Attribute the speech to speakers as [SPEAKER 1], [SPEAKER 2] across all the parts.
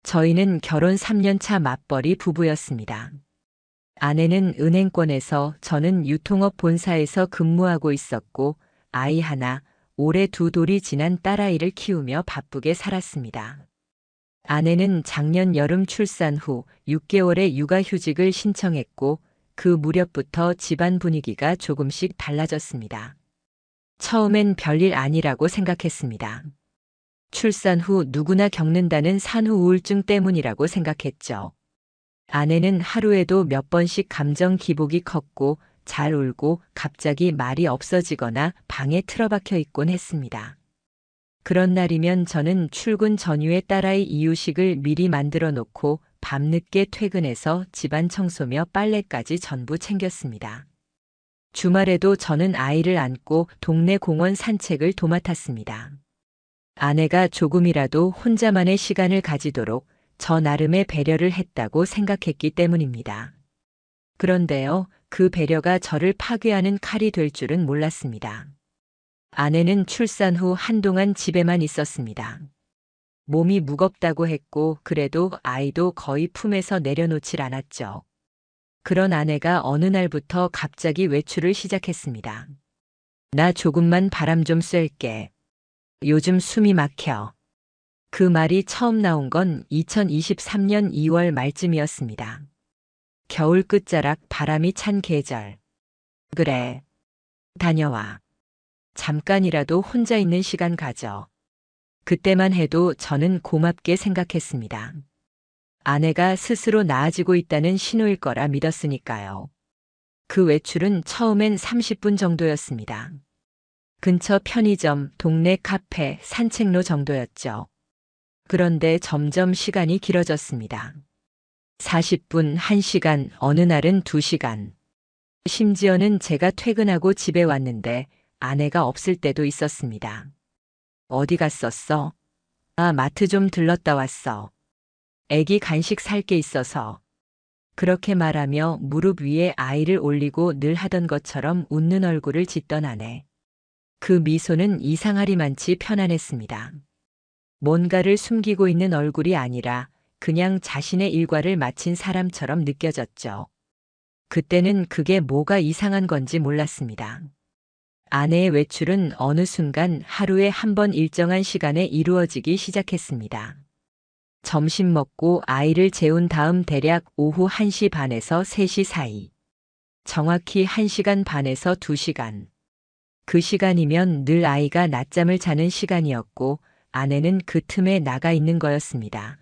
[SPEAKER 1] 저희는 결혼 3년 차 맞벌이 부부였습니다. 아내는 은행권에서 저는 유통업 본사에서 근무하고 있었고 아이 하나, 올해 두 돌이 지난 딸아이를 키우며 바쁘게 살았습니다. 아내는 작년 여름 출산 후 6개월의 육아휴직을 신청했고 그 무렵부터 집안 분위기가 조금씩 달라졌습니다. 처음엔 별일 아니라고 생각했습니다. 출산 후 누구나 겪는다는 산후 우울증 때문이라고 생각했죠. 아내는 하루에도 몇 번씩 감정 기복이 컸고 잘 울고 갑자기 말이 없어지거나 방에 틀어박혀 있곤 했습니다. 그런 날이면 저는 출근 전후에 딸아이 이유식을 미리 만들어 놓고 밤늦게 퇴근해서 집안 청소며 빨래까지 전부 챙겼습니다. 주말에도 저는 아이를 안고 동네 공원 산책을 도맡았습니다. 아내가 조금이라도 혼자만의 시간을 가지도록 저 나름의 배려를 했다고 생각했기 때문입니다. 그런데요, 그 배려가 저를 파괴하는 칼이 될 줄은 몰랐습니다. 아내는 출산 후 한동안 집에만 있었습니다. 몸이 무겁다고 했고 그래도 아이도 거의 품에서 내려놓질 않았죠. 그런 아내가 어느 날부터 갑자기 외출을 시작했습니다. 나 조금만 바람 좀 쐴게. 요즘 숨이 막혀. 그 말이 처음 나온 건 2023년 2월 말쯤이었습니다. 겨울 끝자락 바람이 찬 계절. 그래. 다녀와. 잠깐이라도 혼자 있는 시간 가져. 그때만 해도 저는 고맙게 생각했습니다. 아내가 스스로 나아지고 있다는 신호일 거라 믿었으니까요. 그 외출은 처음엔 30분 정도였습니다. 근처 편의점, 동네 카페, 산책로 정도였죠. 그런데 점점 시간이 길어졌습니다. 40분, 1시간, 어느 날은 2시간. 심지어는 제가 퇴근하고 집에 왔는데 아내가 없을 때도 있었습니다. 어디 갔었어? 아, 마트 좀 들렀다 왔어. 애기 간식 살 게 있어서. 그렇게 말하며 무릎 위에 아이를 올리고 늘 하던 것처럼 웃는 얼굴을 짓던 아내. 그 미소는 이상하리만치 편안했습니다. 뭔가를 숨기고 있는 얼굴이 아니라 그냥 자신의 일과를 마친 사람처럼 느껴졌죠. 그때는 그게 뭐가 이상한 건지 몰랐습니다. 아내의 외출은 어느 순간 하루에 한 번 일정한 시간에 이루어지기 시작했습니다. 점심 먹고 아이를 재운 다음 대략 오후 1시 반에서 3시 사이. 정확히 1시간 반에서 2시간. 그 시간이면 늘 아이가 낮잠을 자는 시간이었고 아내는 그 틈에 나가 있는 거였습니다.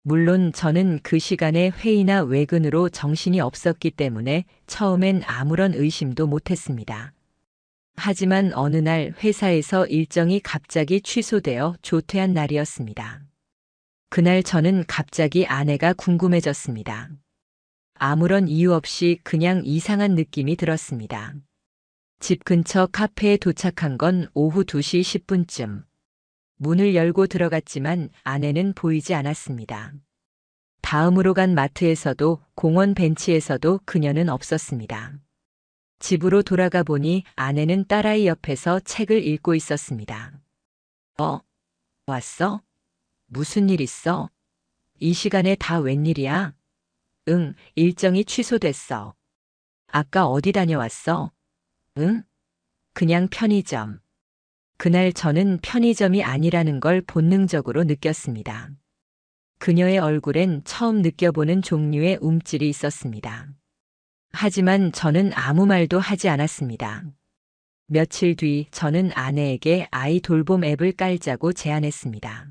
[SPEAKER 1] 물론 저는 그 시간에 회의나 외근으로 정신이 없었기 때문에 처음엔 아무런 의심도 못했습니다. 하지만 어느 날 회사에서 일정이 갑자기 취소되어 조퇴한 날이었습니다. 그날 저는 갑자기 아내가 궁금해졌습니다. 아무런 이유 없이 그냥 이상한 느낌이 들었습니다. 집 근처 카페에 도착한 건 오후 2시 10분쯤. 문을 열고 들어갔지만 아내는 보이지 않았습니다. 다음으로 간 마트에서도 공원 벤치에서도 그녀는 없었습니다. 집으로 돌아가 보니 아내는 딸아이 옆에서 책을 읽고 있었습니다. 왔어? 무슨 일 있어? 이 시간에 다 웬일이야? 응, 일정이 취소됐어. 아까 어디 다녀왔어? 응? 그냥 편의점. 그날 저는 편의점이 아니라는 걸 본능적으로 느꼈습니다. 그녀의 얼굴엔 처음 느껴보는 종류의 움찔이 있었습니다. 하지만 저는 아무 말도 하지 않았습니다. 며칠 뒤 저는 아내에게 아이 돌봄 앱을 깔자고 제안했습니다.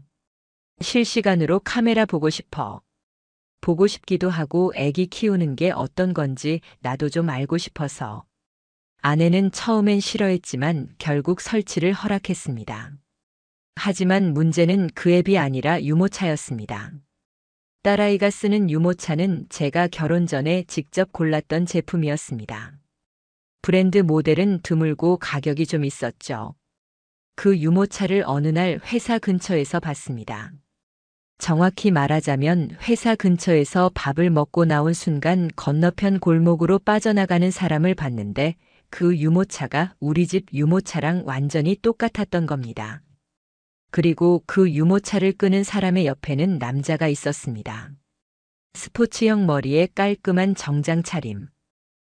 [SPEAKER 1] 실시간으로 카메라 보고 싶어. 보고 싶기도 하고 애기 키우는 게 어떤 건지 나도 좀 알고 싶어서. 아내는 처음엔 싫어했지만 결국 설치를 허락했습니다. 하지만 문제는 그 앱이 아니라 유모차였습니다. 딸아이가 쓰는 유모차는 제가 결혼 전에 직접 골랐던 제품이었습니다. 브랜드 모델은 드물고 가격이 좀 있었죠. 그 유모차를 어느 날 회사 근처에서 봤습니다. 정확히 말하자면 회사 근처에서 밥을 먹고 나온 순간 건너편 골목으로 빠져나가는 사람을 봤는데 그 유모차가 우리 집 유모차랑 완전히 똑같았던 겁니다. 그리고 그 유모차를 끄는 사람의 옆에는 남자가 있었습니다. 스포츠형 머리에 깔끔한 정장 차림.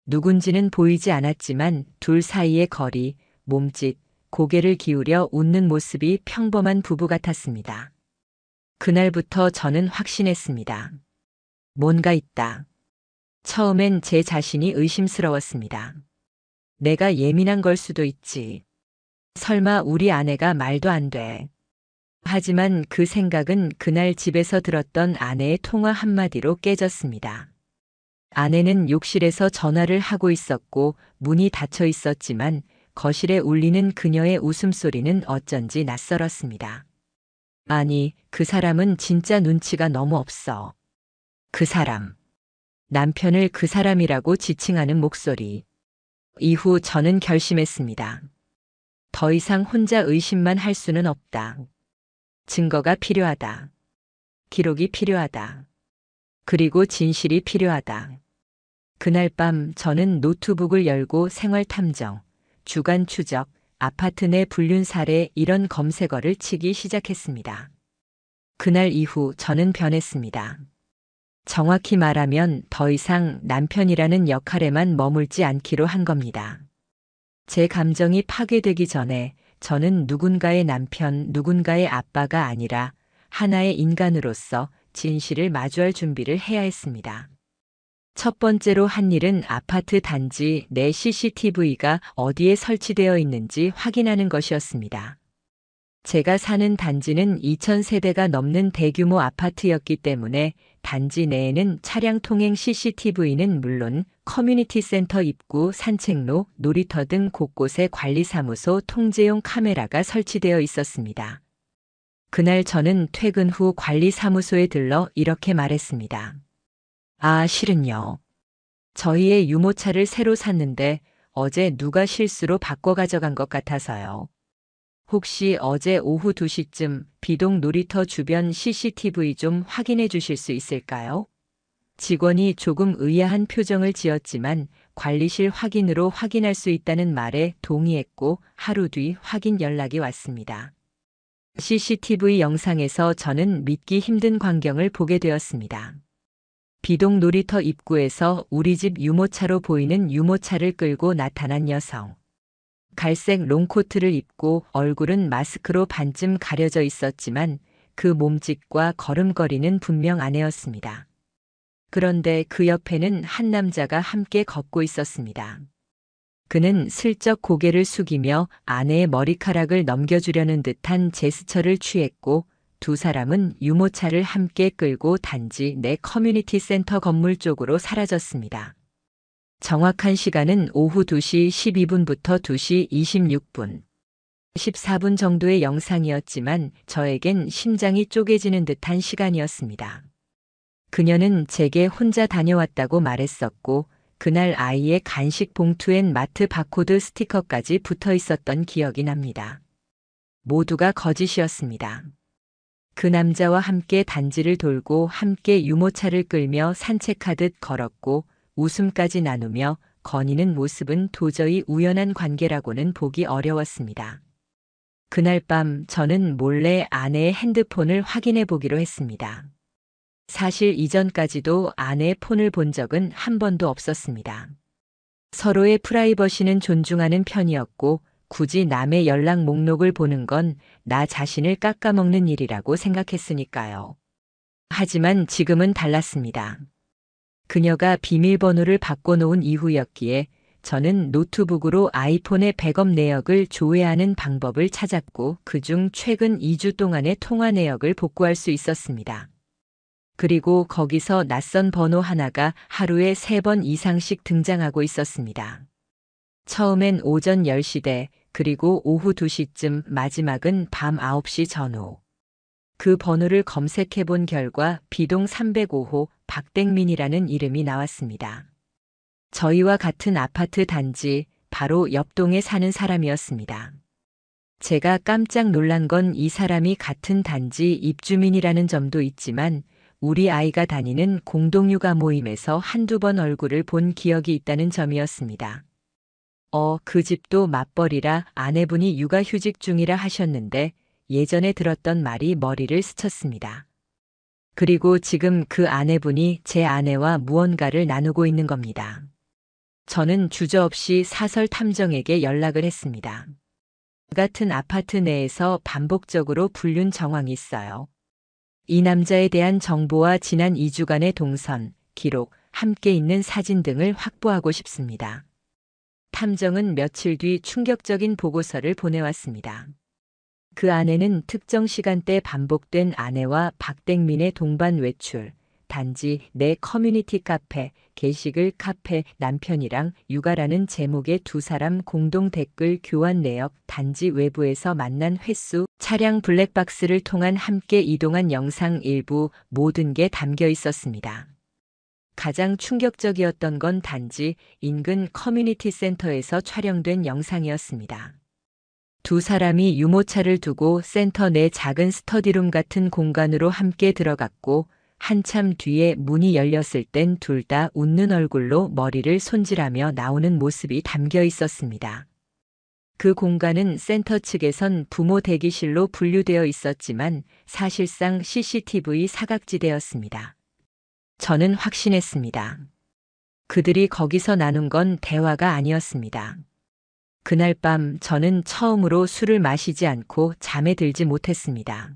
[SPEAKER 1] 누군지는 보이지 않았지만 둘 사이의 거리, 몸짓, 고개를 기울여 웃는 모습이 평범한 부부 같았습니다. 그날부터 저는 확신했습니다. 뭔가 있다. 처음엔 제 자신이 의심스러웠습니다. 내가 예민한 걸 수도 있지. 설마 우리 아내가 말도 안 돼. 하지만 그 생각은 그날 집에서 들었던 아내의 통화 한마디로 깨졌습니다. 아내는 욕실에서 전화를 하고 있었고 문이 닫혀 있었지만 거실에 울리는 그녀의 웃음소리는 어쩐지 낯설었습니다. 아니, 그 사람은 진짜 눈치가 너무 없어. 그 사람. 남편을 그 사람이라고 지칭하는 목소리. 이후 저는 결심했습니다. 더 이상 혼자 의심만 할 수는 없다. 증거가 필요하다. 기록이 필요하다. 그리고 진실이 필요하다. 그날 밤 저는 노트북을 열고 생활 탐정, 주간 추적, 아파트 내 불륜 사례 이런 검색어를 치기 시작했습니다. 그날 이후 저는 변했습니다. 정확히 말하면 더 이상 남편이라는 역할에만 머물지 않기로 한 겁니다. 제 감정이 파괴되기 전에 저는 누군가의 남편, 누군가의 아빠가 아니라 하나의 인간으로서 진실을 마주할 준비를 해야 했습니다. 첫 번째로 한 일은 아파트 단지 내 CCTV가 어디에 설치되어 있는지 확인하는 것이었습니다. 제가 사는 단지는 2000세대가 넘는 대규모 아파트였기 때문에 단지 내에는 차량 통행 CCTV는 물론 커뮤니티 센터 입구, 산책로, 놀이터 등 곳곳에 관리사무소 통제용 카메라가 설치되어 있었습니다. 그날 저는 퇴근 후 관리사무소에 들러 이렇게 말했습니다. 아, 실은요. 저희의 유모차를 새로 샀는데 어제 누가 실수로 바꿔 가져간 것 같아서요. 혹시 어제 오후 2시쯤 비동 놀이터 주변 CCTV 좀 확인해 주실 수 있을까요? 직원이 조금 의아한 표정을 지었지만 관리실 확인으로 확인할 수 있다는 말에 동의했고 하루 뒤 확인 연락이 왔습니다. CCTV 영상에서 저는 믿기 힘든 광경을 보게 되었습니다. 비동 놀이터 입구에서 우리 집 유모차로 보이는 유모차를 끌고 나타난 여성. 갈색 롱코트를 입고 얼굴은 마스크로 반쯤 가려져 있었지만 그 몸짓과 걸음걸이는 분명 아내였습니다. 그런데 그 옆에는 한 남자가 함께 걷고 있었습니다. 그는 슬쩍 고개를 숙이며 아내의 머리카락을 넘겨주려는 듯한 제스처를 취했고 두 사람은 유모차를 함께 끌고 단지 내 커뮤니티 센터 건물 쪽으로 사라졌습니다. 정확한 시간은 오후 2시 12분부터 2시 26분. 14분 정도의 영상이었지만 저에겐 심장이 쪼개지는 듯한 시간이었습니다. 그녀는 제게 혼자 다녀왔다고 말했었고 그날 아이의 간식 봉투엔 마트 바코드 스티커까지 붙어 있었던 기억이 납니다. 모두가 거짓이었습니다. 그 남자와 함께 단지를 돌고 함께 유모차를 끌며 산책하듯 걸었고 웃음까지 나누며 거니는 모습은 도저히 우연한 관계라고는 보기 어려웠습니다. 그날 밤 저는 몰래 아내의 핸드폰을 확인해 보기로 했습니다. 사실 이전까지도 아내의 폰을 본 적은 한 번도 없었습니다. 서로의 프라이버시는 존중하는 편이었고 굳이 남의 연락 목록을 보는 건 나 자신을 깎아먹는 일이라고 생각했으니까요. 하지만 지금은 달랐습니다. 그녀가 비밀번호를 바꿔놓은 이후였기에 저는 노트북으로 아이폰의 백업 내역을 조회하는 방법을 찾았고 그중 최근 2주 동안의 통화 내역을 복구할 수 있었습니다. 그리고 거기서 낯선 번호 하나가 하루에 3번 이상씩 등장하고 있었습니다. 처음엔 오전 10시대, 그리고 오후 2시쯤, 마지막은 밤 9시 전후. 그 번호를 검색해 본 결과 비동 305호 박땡민이라는 이름이 나왔습니다. 저희와 같은 아파트 단지 바로 옆 동에 사는 사람이었습니다. 제가 깜짝 놀란 건 이 사람이 같은 단지 입주민이라는 점도 있지만 우리 아이가 다니는 공동육아 모임에서 한두 번 얼굴을 본 기억이 있다는 점이었습니다. 그 집도 맞벌이라 아내분이 육아휴직 중이라 하셨는데 예전에 들었던 말이 머리를 스쳤습니다. 그리고 지금 그 아내분이 제 아내와 무언가를 나누고 있는 겁니다. 저는 주저없이 사설 탐정에게 연락을 했습니다. 같은 아파트 내에서 반복적으로 불륜 정황이 있어요. 이 남자에 대한 정보와 지난 2주간의 동선, 기록, 함께 있는 사진 등을 확보하고 싶습니다. 탐정은 며칠 뒤 충격적인 보고서를 보내왔습니다. 그 안에는 특정 시간대 반복된 아내와 박땡민의 동반 외출, 단지 내 커뮤니티 카페, 게시글 카페 남편이랑 육아라는 제목의 두 사람 공동 댓글 교환 내역, 단지 외부에서 만난 횟수, 차량 블랙박스를 통한 함께 이동한 영상 일부 모든 게 담겨 있었습니다. 가장 충격적이었던 건 단지 인근 커뮤니티 센터에서 촬영된 영상이었습니다. 두 사람이 유모차를 두고 센터 내 작은 스터디룸 같은 공간으로 함께 들어갔고 한참 뒤에 문이 열렸을 땐 둘 다 웃는 얼굴로 머리를 손질하며 나오는 모습이 담겨 있었습니다. 그 공간은 센터 측에선 부모 대기실로 분류되어 있었지만 사실상 CCTV 사각지대였습니다. 저는 확신했습니다. 그들이 거기서 나눈 건 대화가 아니었습니다. 그날 밤 저는 처음으로 술을 마시지 않고 잠에 들지 못했습니다.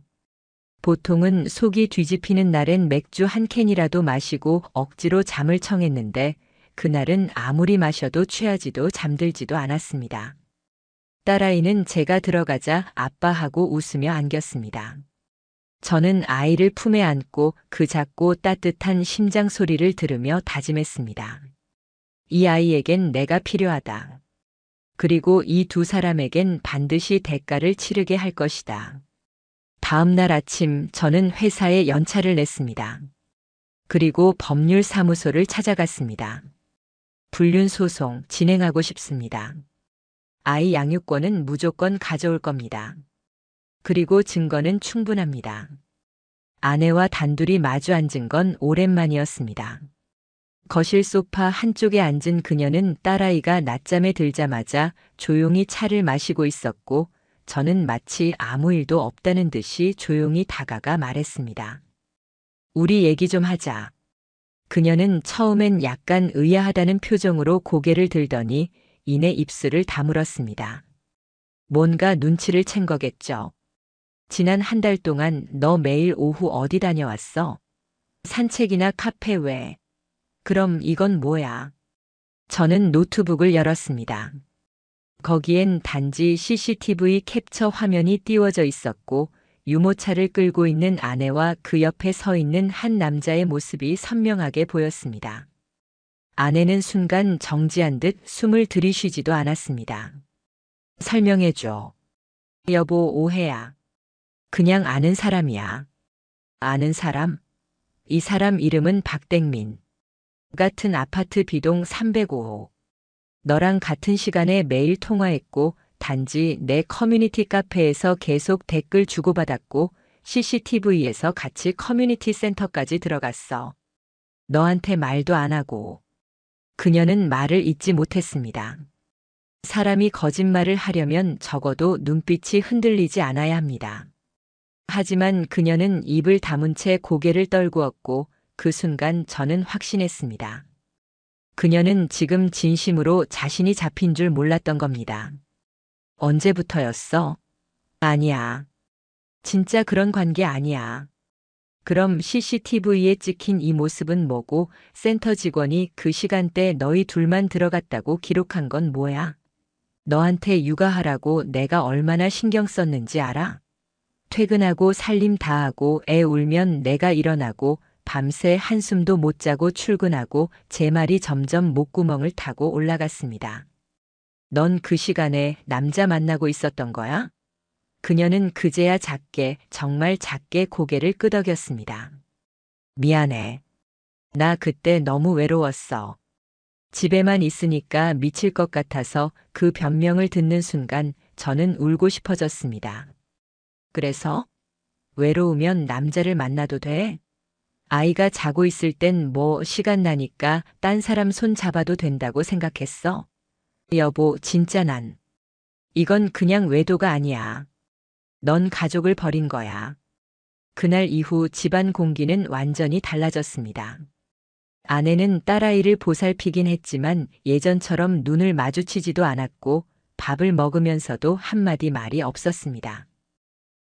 [SPEAKER 1] 보통은 속이 뒤집히는 날엔 맥주 한 캔이라도 마시고 억지로 잠을 청했는데 그날은 아무리 마셔도 취하지도 잠들지도 않았습니다. 딸아이는 제가 들어가자 아빠하고 웃으며 안겼습니다. 저는 아이를 품에 안고 그 작고 따뜻한 심장 소리를 들으며 다짐했습니다. 이 아이에겐 내가 필요하다. 그리고 이 두 사람에겐 반드시 대가를 치르게 할 것이다. 다음 날 아침 저는 회사에 연차를 냈습니다. 그리고 법률사무소를 찾아갔습니다. 불륜 소송 진행하고 싶습니다. 아이 양육권은 무조건 가져올 겁니다. 그리고 증거는 충분합니다. 아내와 단둘이 마주 앉은 건 오랜만이었습니다. 거실 소파 한쪽에 앉은 그녀는 딸아이가 낮잠에 들자마자 조용히 차를 마시고 있었고 저는 마치 아무 일도 없다는 듯이 조용히 다가가 말했습니다. 우리 얘기 좀 하자. 그녀는 처음엔 약간 의아하다는 표정으로 고개를 들더니 이내 입술을 다물었습니다. 뭔가 눈치를 챈 거겠죠. 지난 한 달 동안 너 매일 오후 어디 다녀왔어? 산책이나 카페 외. 그럼 이건 뭐야? 저는 노트북을 열었습니다. 거기엔 단지 CCTV 캡처 화면이 띄워져 있었고 유모차를 끌고 있는 아내와 그 옆에 서 있는 한 남자의 모습이 선명하게 보였습니다. 아내는 순간 정지한 듯 숨을 들이쉬지도 않았습니다. 설명해줘. 여보, 오해야. 그냥 아는 사람이야. 아는 사람? 이 사람 이름은 박땡민. 같은 아파트 B동 305호. 너랑 같은 시간에 매일 통화했고 단지 내 커뮤니티 카페에서 계속 댓글 주고받았고 CCTV에서 같이 커뮤니티 센터까지 들어갔어. 너한테 말도 안 하고. 그녀는 말을 잇지 못했습니다. 사람이 거짓말을 하려면 적어도 눈빛이 흔들리지 않아야 합니다. 하지만 그녀는 입을 다문 채 고개를 떨구었고 그 순간 저는 확신했습니다. 그녀는 지금 진심으로 자신이 잡힌 줄 몰랐던 겁니다. 언제부터였어? 아니야. 진짜 그런 관계 아니야. 그럼 CCTV에 찍힌 이 모습은 뭐고 센터 직원이 그 시간대 너희 둘만 들어갔다고 기록한 건 뭐야? 너한테 육아하라고 내가 얼마나 신경 썼는지 알아? 퇴근하고 살림 다 하고 애 울면 내가 일어나고 밤새 한숨도 못 자고 출근하고 제 말이 점점 목구멍을 타고 올라갔습니다. 넌 그 시간에 남자 만나고 있었던 거야? 그녀는 그제야 작게, 정말 작게 고개를 끄덕였습니다. 미안해. 나 그때 너무 외로웠어. 집에만 있으니까 미칠 것 같아서 그 변명을 듣는 순간 저는 울고 싶어졌습니다. 그래서? 외로우면 남자를 만나도 돼? 아이가 자고 있을 땐 뭐 시간 나니까 딴 사람 손 잡아도 된다고 생각했어? 여보, 진짜 이건 그냥 외도가 아니야. 넌 가족을 버린 거야. 그날 이후 집안 공기는 완전히 달라졌습니다. 아내는 딸아이를 보살피긴 했지만 예전처럼 눈을 마주치지도 않았고 밥을 먹으면서도 한마디 말이 없었습니다.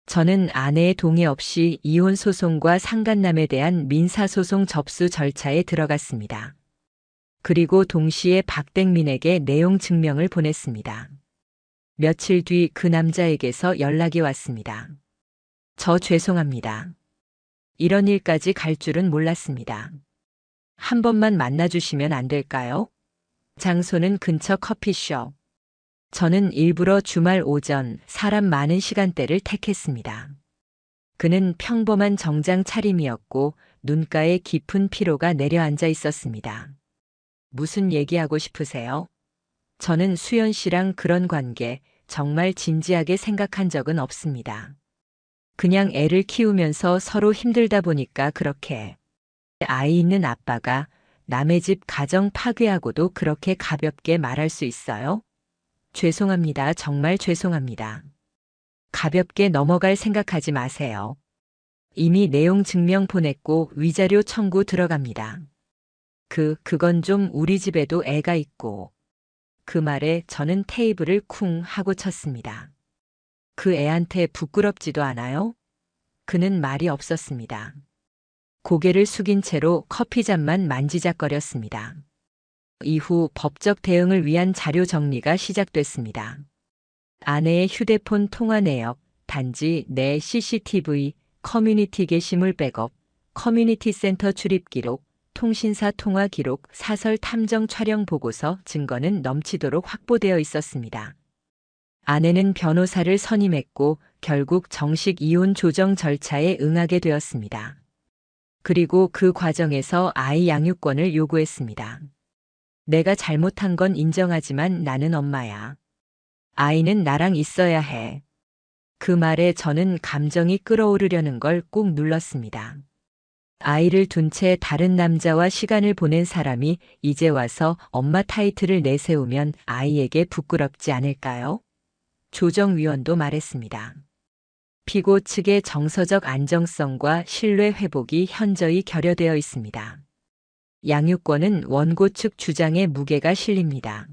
[SPEAKER 1] 저는 아내의 동의 없이 이혼 소송과 상간남에 대한 민사소송 접수 절차에 들어갔습니다. 그리고 동시에 박땡민에게 내용 증명을 보냈습니다. 며칠 뒤 그 남자에게서 연락이 왔습니다. 저 죄송합니다. 이런 일까지 갈 줄은 몰랐습니다. 한 번만 만나주시면 안 될까요? 장소는 근처 커피숍. 저는 일부러 주말 오전 사람 많은 시간대를 택했습니다. 그는 평범한 정장 차림이었고 눈가에 깊은 피로가 내려앉아 있었습니다. 무슨 얘기하고 싶으세요? 저는 수연 씨랑 그런 관계 정말 진지하게 생각한 적은 없습니다. 그냥 애를 키우면서 서로 힘들다 보니까 그렇게. 아이 있는 아빠가 남의 집 가정 파괴하고도 그렇게 가볍게 말할 수 있어요? 죄송합니다. 정말 죄송합니다. 가볍게 넘어갈 생각하지 마세요. 이미 내용 증명 보냈고 위자료 청구 들어갑니다. 그건 좀 우리 집에도 애가 있고. 그 말에 저는 테이블을 쿵 하고 쳤습니다. 그 애한테 부끄럽지도 않아요? 그는 말이 없었습니다. 고개를 숙인 채로 커피잔만 만지작거렸습니다. 이후 법적 대응을 위한 자료 정리가 시작됐습니다. 아내의 휴대폰 통화 내역, 단지 내 CCTV, 커뮤니티 게시물 백업, 커뮤니티 센터 출입 기록, 통신사 통화 기록, 사설 탐정 촬영 보고서 증거는 넘치도록 확보되어 있었습니다. 아내는 변호사를 선임했고 결국 정식 이혼 조정 절차에 응하게 되었습니다. 그리고 그 과정에서 아이 양육권을 요구했습니다. 내가 잘못한 건 인정하지만 나는 엄마야. 아이는 나랑 있어야 해. 그 말에 저는 감정이 끓어오르려는 걸 꾹 눌렀습니다. 아이를 둔 채 다른 남자와 시간을 보낸 사람이 이제 와서 엄마 타이틀을 내세우면 아이에게 부끄럽지 않을까요? 조정위원도 말했습니다. 피고 측의 정서적 안정성과 신뢰 회복이 현저히 결여되어 있습니다. 양육권은 원고 측 주장에 무게가 실립니다.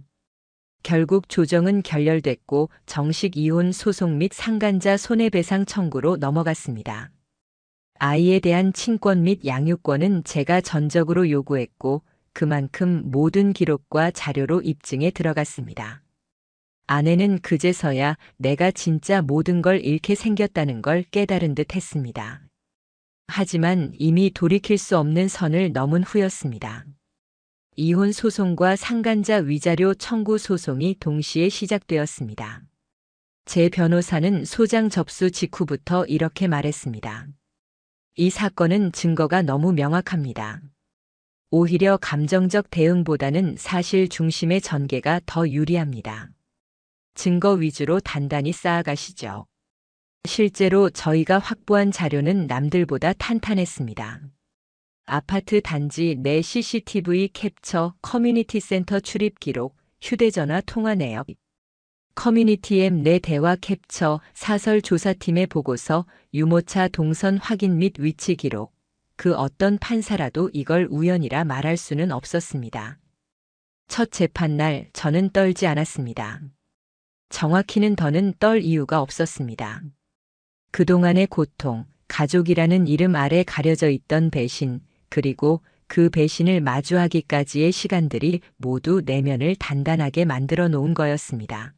[SPEAKER 1] 결국 조정은 결렬됐고 정식 이혼 소송 및 상간자 손해배상 청구로 넘어갔습니다. 아이에 대한 친권 및 양육권은 제가 전적으로 요구했고 그만큼 모든 기록과 자료로 입증에 들어갔습니다. 아내는 그제서야 내가 진짜 모든 걸 잃게 생겼다는 걸 깨달은 듯 했습니다. 하지만 이미 돌이킬 수 없는 선을 넘은 후였습니다. 이혼 소송과 상간자 위자료 청구 소송이 동시에 시작되었습니다. 제 변호사는 소장 접수 직후부터 이렇게 말했습니다. 이 사건은 증거가 너무 명확합니다. 오히려 감정적 대응보다는 사실 중심의 전개가 더 유리합니다. 증거 위주로 단단히 쌓아가시죠. 실제로 저희가 확보한 자료는 남들보다 탄탄했습니다. 아파트 단지 내 CCTV 캡처, 커뮤니티 센터 출입 기록, 휴대전화 통화 내역, 커뮤니티 앱 내 대화 캡처, 사설 조사팀의 보고서, 유모차 동선 확인 및 위치 기록. 그 어떤 판사라도 이걸 우연이라 말할 수는 없었습니다. 첫 재판날 저는 떨지 않았습니다. 정확히는 더는 떨 이유가 없었습니다. 그동안의 고통, 가족이라는 이름 아래 가려져 있던 배신, 그리고 그 배신을 마주하기까지의 시간들이 모두 내면을 단단하게 만들어 놓은 거였습니다.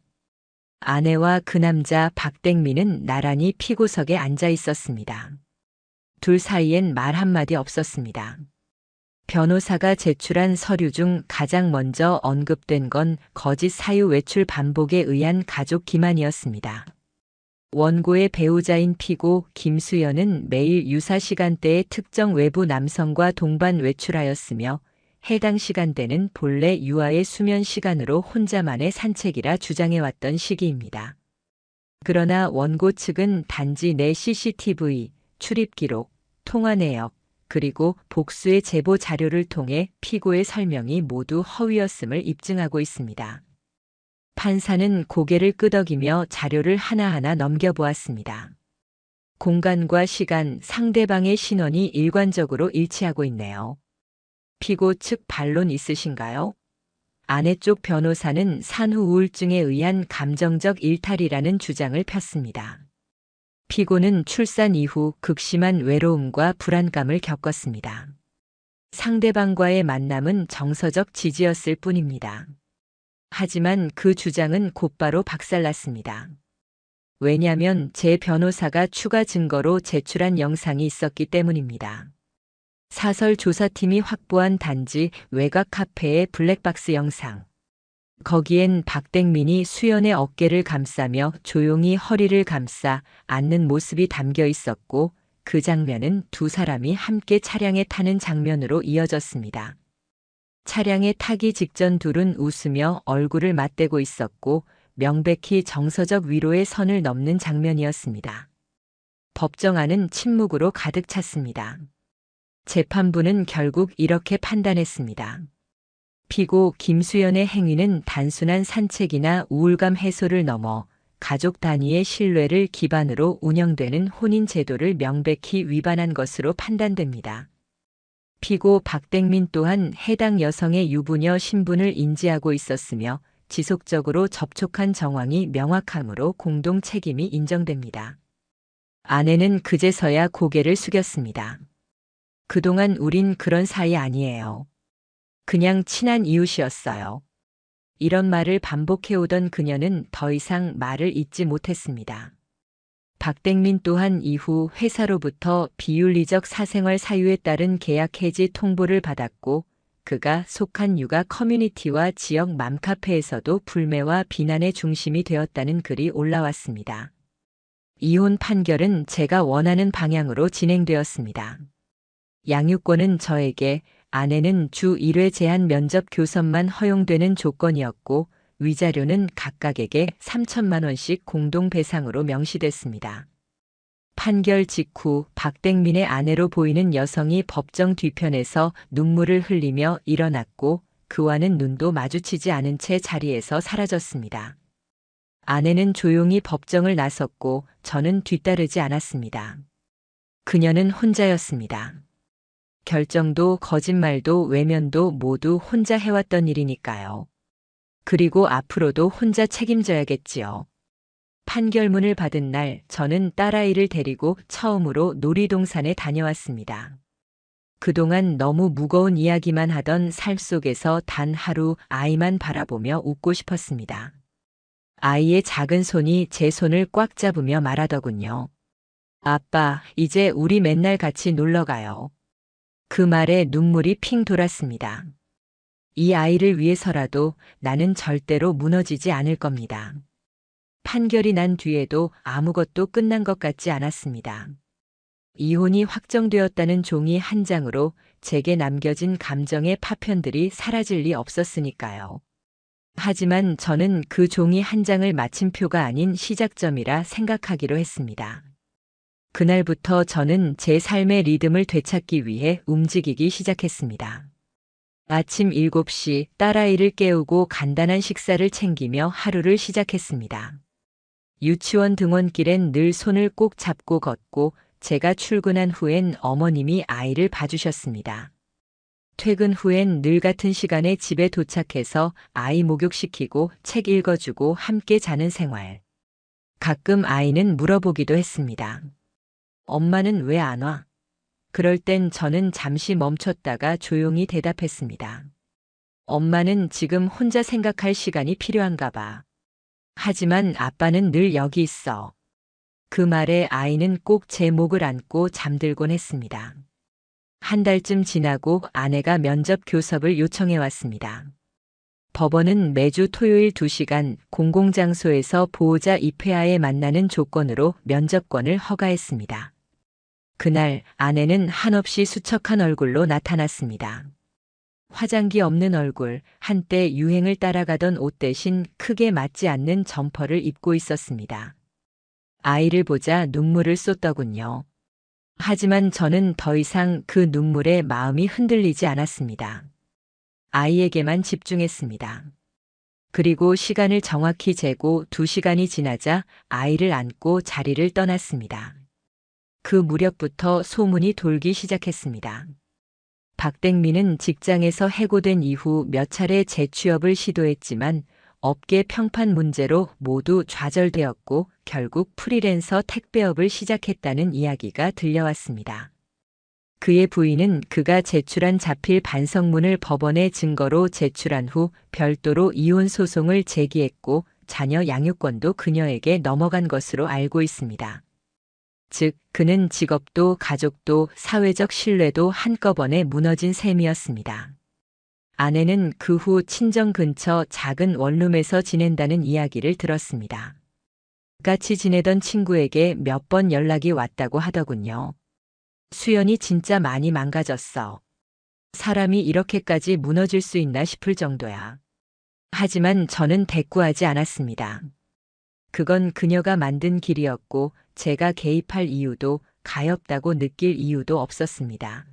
[SPEAKER 1] 아내와 그 남자 박땡민은 나란히 피고석에 앉아 있었습니다. 둘 사이엔 말 한마디 없었습니다. 변호사가 제출한 서류 중 가장 먼저 언급된 건 거짓 사유 외출 반복에 의한 가족 기만이었습니다. 원고의 배우자인 피고 김수연은 매일 유사 시간대에 특정 외부 남성과 동반 외출하였으며 해당 시간대는 본래 유아의 수면 시간으로 혼자만의 산책이라 주장해왔던 시기입니다. 그러나 원고 측은 단지 내 CCTV, 출입 기록, 통화 내역, 그리고 복수의 제보 자료를 통해 피고의 설명이 모두 허위였음을 입증하고 있습니다. 판사는 고개를 끄덕이며 자료를 하나하나 넘겨보았습니다. 공간과 시간, 상대방의 신원이 일관적으로 일치하고 있네요. 피고 측 반론 있으신가요? 아내 쪽 변호사는 산후 우울증에 의한 감정적 일탈이라는 주장을 폈습니다. 피고는 출산 이후 극심한 외로움과 불안감을 겪었습니다. 상대방과의 만남은 정서적 지지였을 뿐입니다. 하지만 그 주장은 곧바로 박살났습니다. 왜냐하면 제 변호사가 추가 증거로 제출한 영상이 있었기 때문입니다. 사설 조사팀이 확보한 단지 외곽 카페의 블랙박스 영상. 거기엔 박댕민이 수연의 어깨를 감싸며 조용히 허리를 감싸 앉는 모습이 담겨 있었고, 그 장면은 두 사람이 함께 차량에 타는 장면으로 이어졌습니다. 차량에 타기 직전 둘은 웃으며 얼굴을 맞대고 있었고, 명백히 정서적 위로의 선을 넘는 장면이었습니다. 법정안은 침묵으로 가득 찼습니다. 재판부는 결국 이렇게 판단했습니다. 피고 김수연의 행위는 단순한 산책이나 우울감 해소를 넘어 가족 단위의 신뢰를 기반으로 운영되는 혼인 제도를 명백히 위반한 것으로 판단됩니다. 피고 박댕민 또한 해당 여성의 유부녀 신분을 인지하고 있었으며 지속적으로 접촉한 정황이 명확하므로 공동 책임이 인정됩니다. 아내는 그제서야 고개를 숙였습니다. 그동안 우린 그런 사이 아니에요. 그냥 친한 이웃이었어요. 이런 말을 반복해오던 그녀는 더 이상 말을 잇지 못했습니다. 박댕민 또한 이후 회사로부터 비윤리적 사생활 사유에 따른 계약 해지 통보를 받았고, 그가 속한 육아 커뮤니티와 지역 맘카페에서도 불매와 비난의 중심이 되었다는 글이 올라왔습니다. 이혼 판결은 제가 원하는 방향으로 진행되었습니다. 양육권은 저에게, 아내는 주 1회 제한 면접 교섭만 허용되는 조건이었고, 위자료는 각각에게 3천만 원씩 공동 배상으로 명시됐습니다. 판결 직후 박댕민의 아내로 보이는 여성이 법정 뒤편에서 눈물을 흘리며 일어났고, 그와는 눈도 마주치지 않은 채 자리에서 사라졌습니다. 아내는 조용히 법정을 나섰고 저는 뒤따르지 않았습니다. 그녀는 혼자였습니다. 결정도 거짓말도 외면도 모두 혼자 해왔던 일이니까요. 그리고 앞으로도 혼자 책임져야겠지요. 판결문을 받은 날 저는 딸아이를 데리고 처음으로 놀이동산에 다녀왔습니다. 그동안 너무 무거운 이야기만 하던 삶 속에서 단 하루 아이만 바라보며 웃고 싶었습니다. 아이의 작은 손이 제 손을 꽉 잡으며 말하더군요. 아빠, 이제 우리 맨날 같이 놀러 가요. 그 말에 눈물이 핑 돌았습니다. 이 아이를 위해서라도 나는 절대로 무너지지 않을 겁니다. 판결이 난 뒤에도 아무것도 끝난 것 같지 않았습니다. 이혼이 확정되었다는 종이 한 장으로 제게 남겨진 감정의 파편들이 사라질 리 없었으니까요. 하지만 저는 그 종이 한 장을 마침표가 아닌 시작점이라 생각하기로 했습니다. 그날부터 저는 제 삶의 리듬을 되찾기 위해 움직이기 시작했습니다. 아침 7시 딸아이를 깨우고 간단한 식사를 챙기며 하루를 시작했습니다. 유치원 등원길엔 늘 손을 꼭 잡고 걷고 제가 출근한 후엔 어머님이 아이를 봐주셨습니다. 퇴근 후엔 늘 같은 시간에 집에 도착해서 아이 목욕시키고 책 읽어주고 함께 자는 생활. 가끔 아이는 물어보기도 했습니다. 엄마는 왜 안 와? 그럴 땐 저는 잠시 멈췄다가 조용히 대답했습니다. 엄마는 지금 혼자 생각할 시간이 필요한가 봐. 하지만 아빠는 늘 여기 있어. 그 말에 아이는 꼭 제 목을 안고 잠들곤 했습니다. 한 달쯤 지나고 아내가 면접 교섭을 요청해 왔습니다. 법원은 매주 토요일 2시간 공공장소에서 보호자 입회하에 만나는 조건으로 면접권을 허가했습니다. 그날 아내는 한없이 수척한 얼굴로 나타났습니다. 화장기 없는 얼굴, 한때 유행을 따라가던 옷 대신 크게 맞지 않는 점퍼를 입고 있었습니다. 아이를 보자 눈물을 쏟더군요. 하지만 저는 더 이상 그 눈물에 마음이 흔들리지 않았습니다. 아이에게만 집중했습니다. 그리고 시간을 정확히 재고 2시간이 지나자 아이를 안고 자리를 떠났습니다. 그 무렵부터 소문이 돌기 시작했습니다. 박댕민은 직장에서 해고된 이후 몇 차례 재취업을 시도했지만 업계 평판 문제로 모두 좌절되었고 결국 프리랜서 택배업을 시작했다는 이야기가 들려왔습니다. 그의 부인은 그가 제출한 자필 반성문을 법원에 증거로 제출한 후 별도로 이혼 소송을 제기했고 자녀 양육권도 그녀에게 넘어간 것으로 알고 있습니다. 즉, 그는 직업도 가족도 사회적 신뢰도 한꺼번에 무너진 셈이었습니다. 아내는 그 후 친정 근처 작은 원룸에서 지낸다는 이야기를 들었습니다. 같이 지내던 친구에게 몇 번 연락이 왔다고 하더군요. 수연이 진짜 많이 망가졌어. 사람이 이렇게까지 무너질 수 있나 싶을 정도야. 하지만 저는 대꾸하지 않았습니다. 그건 그녀가 만든 길이었고 제가 개입할 이유도 가엾다고 느낄 이유도 없었습니다.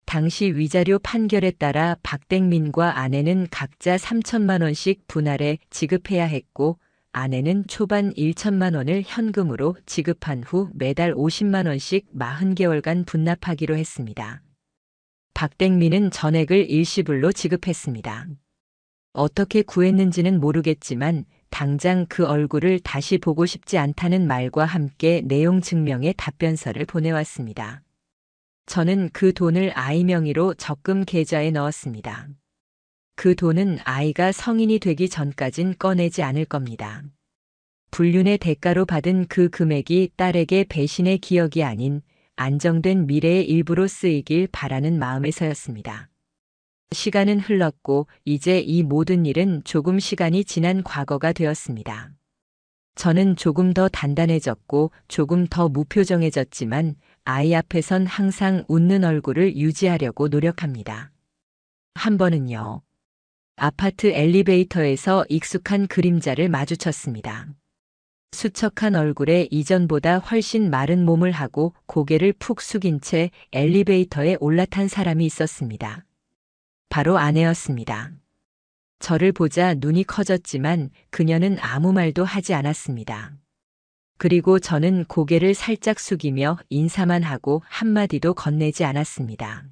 [SPEAKER 1] 당시 위자료 판결에 따라 박댕민과 아내는 각자 3천만 원씩 분할해 지급해야 했고 아내는 초반 1천만 원을 현금으로 지급한 후 매달 50만 원씩 40개월간 분납하기로 했습니다. 박댕민은 전액을 일시불로 지급했습니다. 어떻게 구했는지는 모르겠지만 당장 그 얼굴을 다시 보고 싶지 않다는 말과 함께 내용 증명의 답변서를 보내왔습니다. 저는 그 돈을 아이 명의로 적금 계좌에 넣었습니다. 그 돈은 아이가 성인이 되기 전까진 꺼내지 않을 겁니다. 불륜의 대가로 받은 그 금액이 딸에게 배신의 기억이 아닌 안정된 미래의 일부로 쓰이길 바라는 마음에서였습니다. 시간은 흘렀고 이제 이 모든 일은 조금 시간이 지난 과거가 되었습니다. 저는 조금 더 단단해졌고 조금 더 무표정해졌지만 아이 앞에선 항상 웃는 얼굴을 유지하려고 노력합니다. 한 번은요. 아파트 엘리베이터에서 익숙한 그림자를 마주쳤습니다. 수척한 얼굴에 이전보다 훨씬 마른 몸을 하고 고개를 푹 숙인 채 엘리베이터에 올라탄 사람이 있었습니다. 바로 아내였습니다. 저를 보자 눈이 커졌지만 그녀는 아무 말도 하지 않았습니다. 그리고 저는 고개를 살짝 숙이며 인사만 하고 한마디도 건네지 않았습니다.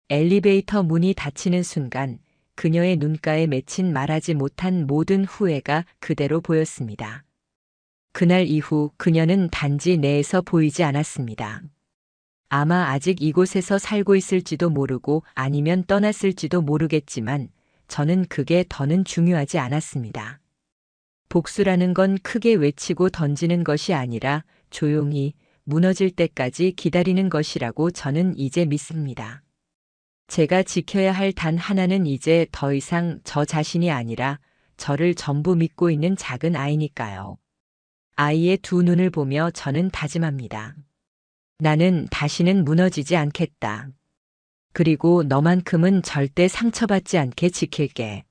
[SPEAKER 1] 엘리베이터 문이 닫히는 순간 그녀의 눈가에 맺힌 말하지 못한 모든 후회가 그대로 보였습니다. 그날 이후 그녀는 단지 내에서 보이지 않았습니다. 아마 아직 이곳에서 살고 있을지도 모르고 아니면 떠났을지도 모르겠지만 저는 그게 더는 중요하지 않았습니다. 복수라는 건 크게 외치고 던지는 것이 아니라 조용히 무너질 때까지 기다리는 것이라고 저는 이제 믿습니다. 제가 지켜야 할 단 하나는 이제 더 이상 저 자신이 아니라 저를 전부 믿고 있는 작은 아이니까요. 아이의 두 눈을 보며 저는 다짐합니다. 나는 다시는 무너지지 않겠다. 그리고 너만큼은 절대 상처받지 않게 지킬게.